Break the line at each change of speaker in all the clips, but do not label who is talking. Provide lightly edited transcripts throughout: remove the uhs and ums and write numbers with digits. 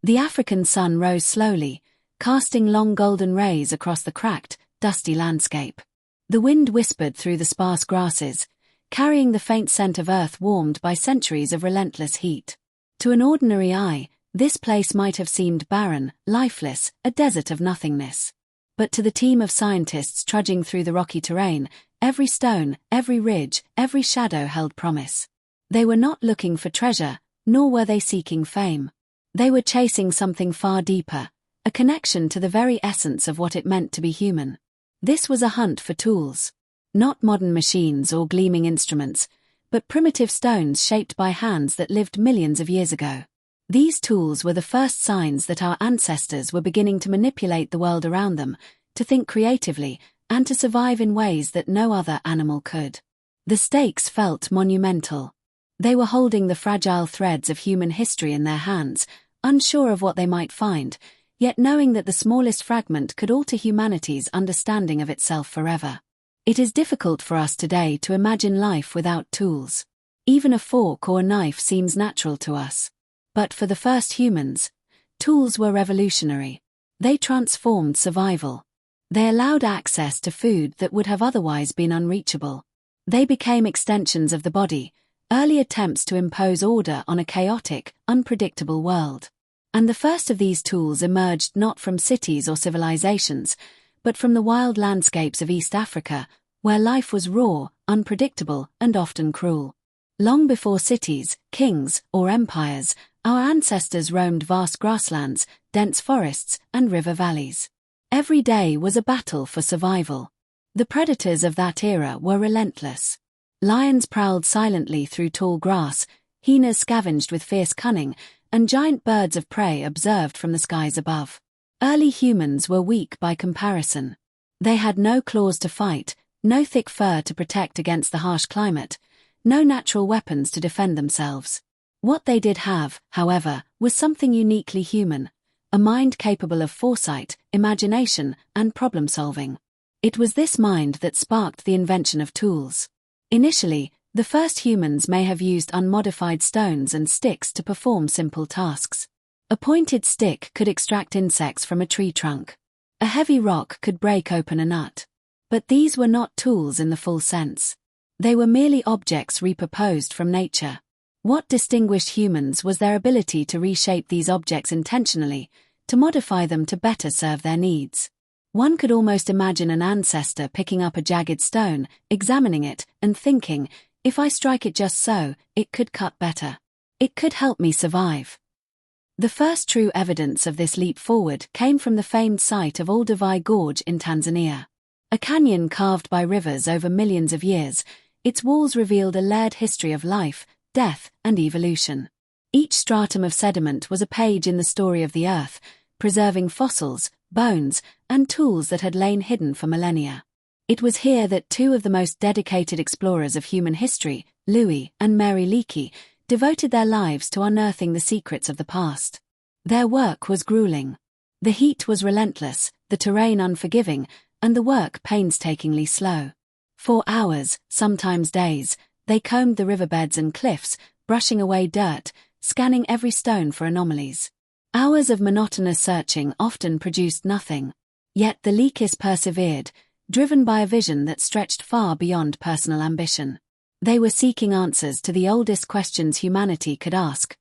The African sun rose slowly, casting long golden rays across the cracked, dusty landscape. The wind whispered through the sparse grasses, carrying the faint scent of earth warmed by centuries of relentless heat. To an ordinary eye, this place might have seemed barren, lifeless, a desert of nothingness. But to the team of scientists trudging through the rocky terrain, every stone, every ridge, every shadow held promise. They were not looking for treasure, nor were they seeking fame. They were chasing something far deeper, a connection to the very essence of what it meant to be human. This was a hunt for tools. Not modern machines or gleaming instruments, but primitive stones shaped by hands that lived millions of years ago. These tools were the first signs that our ancestors were beginning to manipulate the world around them, to think creatively, and to survive in ways that no other animal could. The stakes felt monumental. They were holding the fragile threads of human history in their hands, unsure of what they might find, yet knowing that the smallest fragment could alter humanity's understanding of itself forever. It is difficult for us today to imagine life without tools. Even a fork or a knife seems natural to us. But for the first humans, tools were revolutionary. They transformed survival. They allowed access to food that would have otherwise been unreachable. They became extensions of the body, early attempts to impose order on a chaotic, unpredictable world. And the first of these tools emerged not from cities or civilizations, but from the wild landscapes of East Africa, where life was raw, unpredictable, and often cruel. Long before cities, kings, or empires, our ancestors roamed vast grasslands, dense forests, and river valleys. Every day was a battle for survival. The predators of that era were relentless. Lions prowled silently through tall grass, hyenas scavenged with fierce cunning, and giant birds of prey observed from the skies above. Early humans were weak by comparison. They had no claws to fight, no thick fur to protect against the harsh climate, no natural weapons to defend themselves. What they did have, however, was something uniquely human, a mind capable of foresight, imagination, and problem-solving. It was this mind that sparked the invention of tools. Initially, the first humans may have used unmodified stones and sticks to perform simple tasks. A pointed stick could extract insects from a tree trunk. A heavy rock could break open a nut. But these were not tools in the full sense. They were merely objects repurposed from nature. What distinguished humans was their ability to reshape these objects intentionally, to modify them to better serve their needs. One could almost imagine an ancestor picking up a jagged stone, examining it, and thinking, if I strike it just so, it could cut better. It could help me survive. The first true evidence of this leap forward came from the famed site of Olduvai Gorge in Tanzania. A canyon carved by rivers over millions of years, its walls revealed a layered history of life, death, and evolution. Each stratum of sediment was a page in the story of the Earth, preserving fossils, bones, and tools that had lain hidden for millennia. It was here that two of the most dedicated explorers of human history, Louis and Mary Leakey, devoted their lives to unearthing the secrets of the past. Their work was grueling. The heat was relentless, the terrain unforgiving, and the work painstakingly slow. For hours, sometimes days, they combed the riverbeds and cliffs, brushing away dirt, scanning every stone for anomalies. Hours of monotonous searching often produced nothing. Yet the Leakeys persevered, driven by a vision that stretched far beyond personal ambition. They were seeking answers to the oldest questions humanity could ask.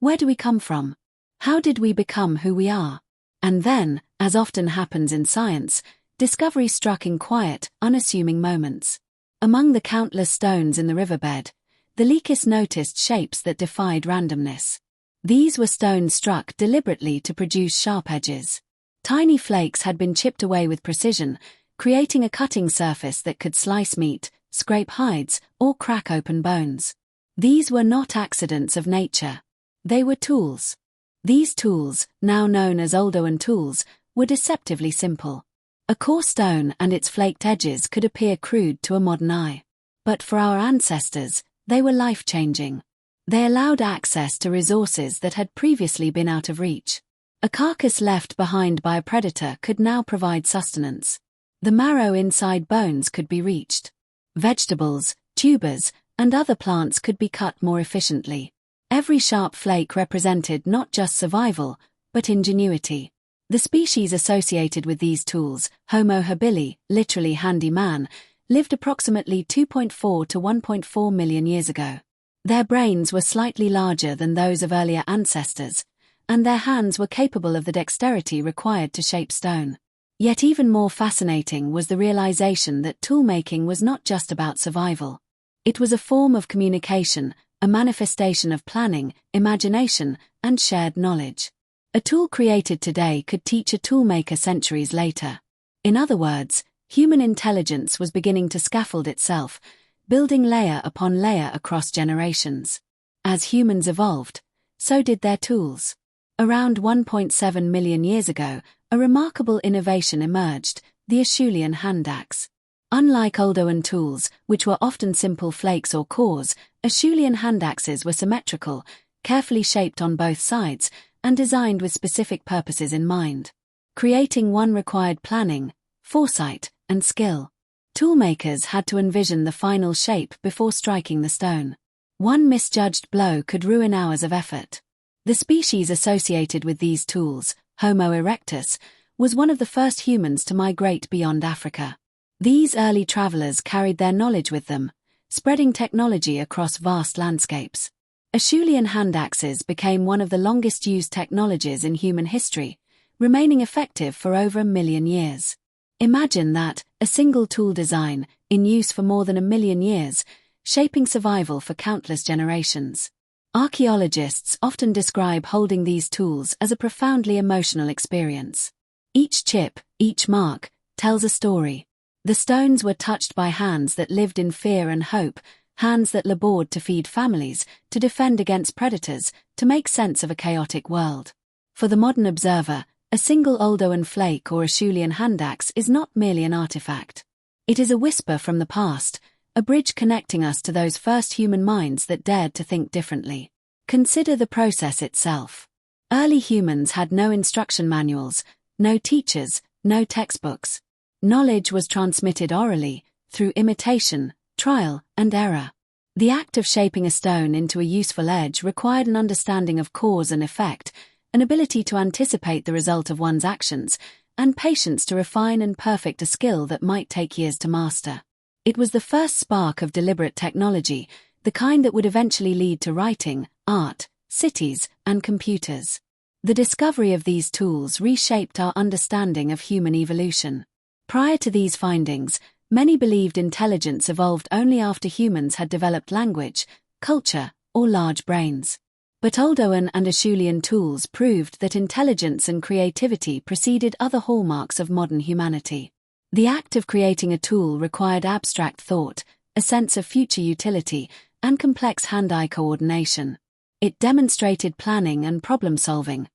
Where do we come from? How did we become who we are? And then, as often happens in science, discovery struck in quiet, unassuming moments. Among the countless stones in the riverbed, the Leakeys noticed shapes that defied randomness. These were stones struck deliberately to produce sharp edges. Tiny flakes had been chipped away with precision, creating a cutting surface that could slice meat, scrape hides, or crack open bones. These were not accidents of nature. They were tools. These tools, now known as Oldowan tools, were deceptively simple. A coarse stone and its flaked edges could appear crude to a modern eye. But for our ancestors, they were life-changing. They allowed access to resources that had previously been out of reach. A carcass left behind by a predator could now provide sustenance. The marrow inside bones could be reached. Vegetables, tubers, and other plants could be cut more efficiently. Every sharp flake represented not just survival, but ingenuity. The species associated with these tools, Homo habilis, literally handy man, lived approximately 2.4 to 1.4 million years ago. Their brains were slightly larger than those of earlier ancestors, and their hands were capable of the dexterity required to shape stone. Yet even more fascinating was the realization that toolmaking was not just about survival. It was a form of communication, a manifestation of planning, imagination, and shared knowledge. A tool created today could teach a toolmaker centuries later. In other words, human intelligence was beginning to scaffold itself, building layer upon layer across generations. As humans evolved, so did their tools. Around 1.7 million years ago, a remarkable innovation emerged, the Acheulean hand axe. Unlike Oldowan tools, which were often simple flakes or cores, Acheulean hand axes were symmetrical, carefully shaped on both sides, and designed with specific purposes in mind. Creating one required planning, foresight, and skill. Toolmakers had to envision the final shape before striking the stone. One misjudged blow could ruin hours of effort. The species associated with these tools, Homo erectus, was one of the first humans to migrate beyond Africa. These early travelers carried their knowledge with them, spreading technology across vast landscapes. Acheulean hand axes became one of the longest-used technologies in human history, remaining effective for over 1 million years. Imagine that, a single tool design, in use for more than 1 million years, shaping survival for countless generations. Archaeologists often describe holding these tools as a profoundly emotional experience. Each chip, each mark, tells a story. The stones were touched by hands that lived in fear and hope, hands that labored to feed families, to defend against predators, to make sense of a chaotic world. For the modern observer, a single Oldowan flake or Acheulean hand axe is not merely an artifact. It is a whisper from the past, a bridge connecting us to those first human minds that dared to think differently. Consider the process itself. Early humans had no instruction manuals, no teachers, no textbooks. Knowledge was transmitted orally, through imitation, trial, and error. The act of shaping a stone into a useful edge required an understanding of cause and effect, an ability to anticipate the result of one's actions, and patience to refine and perfect a skill that might take years to master. It was the first spark of deliberate technology, the kind that would eventually lead to writing, art, cities, and computers. The discovery of these tools reshaped our understanding of human evolution. Prior to these findings, many believed intelligence evolved only after humans had developed language, culture, or large brains. But Oldowan and Acheulean tools proved that intelligence and creativity preceded other hallmarks of modern humanity. The act of creating a tool required abstract thought, a sense of future utility, and complex hand-eye coordination. It demonstrated planning and problem-solving,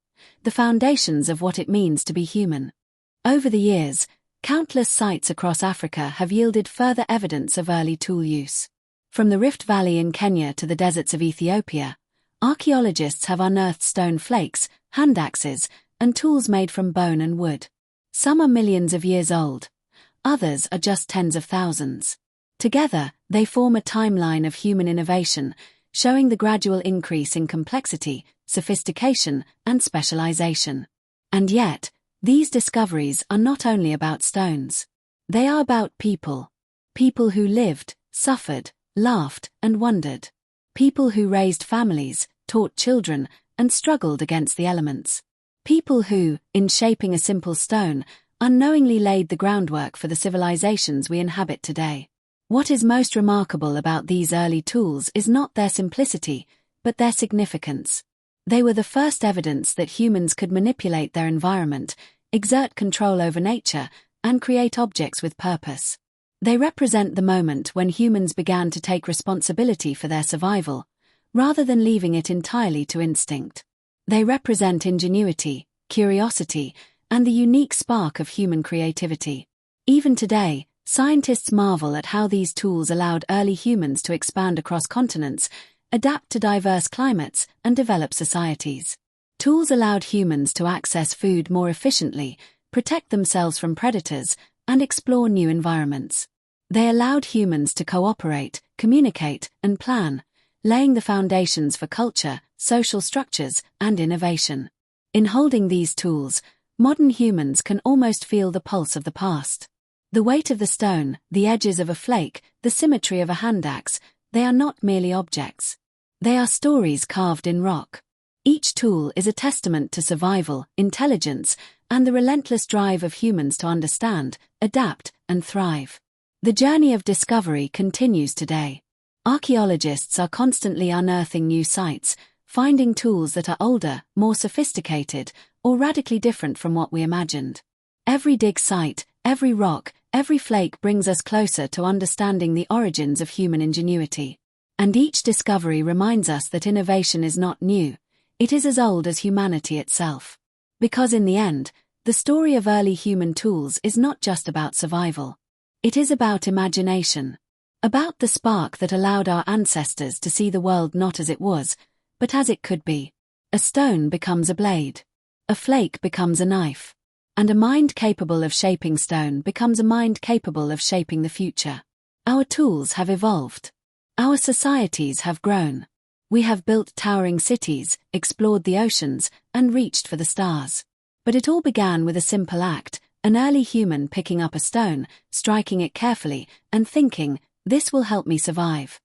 the foundations of what it means to be human. Over the years, countless sites across Africa have yielded further evidence of early tool use. From the Rift Valley in Kenya to the deserts of Ethiopia, archaeologists have unearthed stone flakes, hand axes, and tools made from bone and wood. Some are millions of years old. Others are just tens of thousands. Together, they form a timeline of human innovation, showing the gradual increase in complexity, sophistication, and specialization. And yet, these discoveries are not only about stones. They are about people. People who lived, suffered, laughed, and wondered. People who raised families, taught children, and struggled against the elements. People who, in shaping a simple stone, unknowingly laid the groundwork for the civilizations we inhabit today. What is most remarkable about these early tools is not their simplicity, but their significance. They were the first evidence that humans could manipulate their environment, exert control over nature, and create objects with purpose. They represent the moment when humans began to take responsibility for their survival, rather than leaving it entirely to instinct. They represent ingenuity, curiosity, and the unique spark of human creativity. Even today, scientists marvel at how these tools allowed early humans to expand across continents, adapt to diverse climates, and develop societies. Tools allowed humans to access food more efficiently, protect themselves from predators, and explore new environments. They allowed humans to cooperate, communicate, and plan, laying the foundations for culture, social structures, and innovation. In holding these tools, modern humans can almost feel the pulse of the past. The weight of the stone, the edges of a flake, the symmetry of a hand axe, they are not merely objects. They are stories carved in rock. Each tool is a testament to survival, intelligence, and the relentless drive of humans to understand, adapt, and thrive. The journey of discovery continues today. Archaeologists are constantly unearthing new sites, finding tools that are older, more sophisticated, or radically different from what we imagined. Every dig site, every rock, every flake brings us closer to understanding the origins of human ingenuity. And each discovery reminds us that innovation is not new, it is as old as humanity itself. Because in the end, the story of early human tools is not just about survival. It is about imagination. About the spark that allowed our ancestors to see the world not as it was, but as it could be. A stone becomes a blade. A flake becomes a knife. And a mind capable of shaping stone becomes a mind capable of shaping the future. Our tools have evolved. Our societies have grown. We have built towering cities, explored the oceans, and reached for the stars. But it all began with a simple act, an early human picking up a stone, striking it carefully, and thinking, "This will help me survive."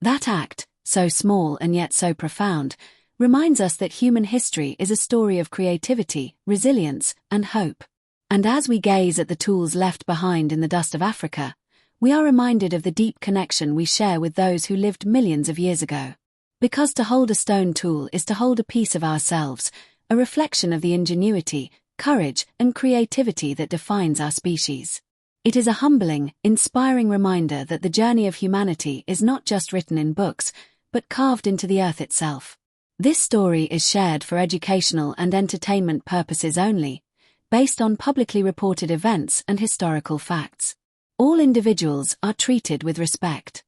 That act, so small and yet so profound, reminds us that human history is a story of creativity, resilience, and hope. And as we gaze at the tools left behind in the dust of Africa, we are reminded of the deep connection we share with those who lived millions of years ago. Because to hold a stone tool is to hold a piece of ourselves, a reflection of the ingenuity, courage, and creativity that defines our species. It is a humbling, inspiring reminder that the journey of humanity is not just written in books, but carved into the earth itself. This story is shared for educational and entertainment purposes only, based on publicly reported events and historical facts. All individuals are treated with respect.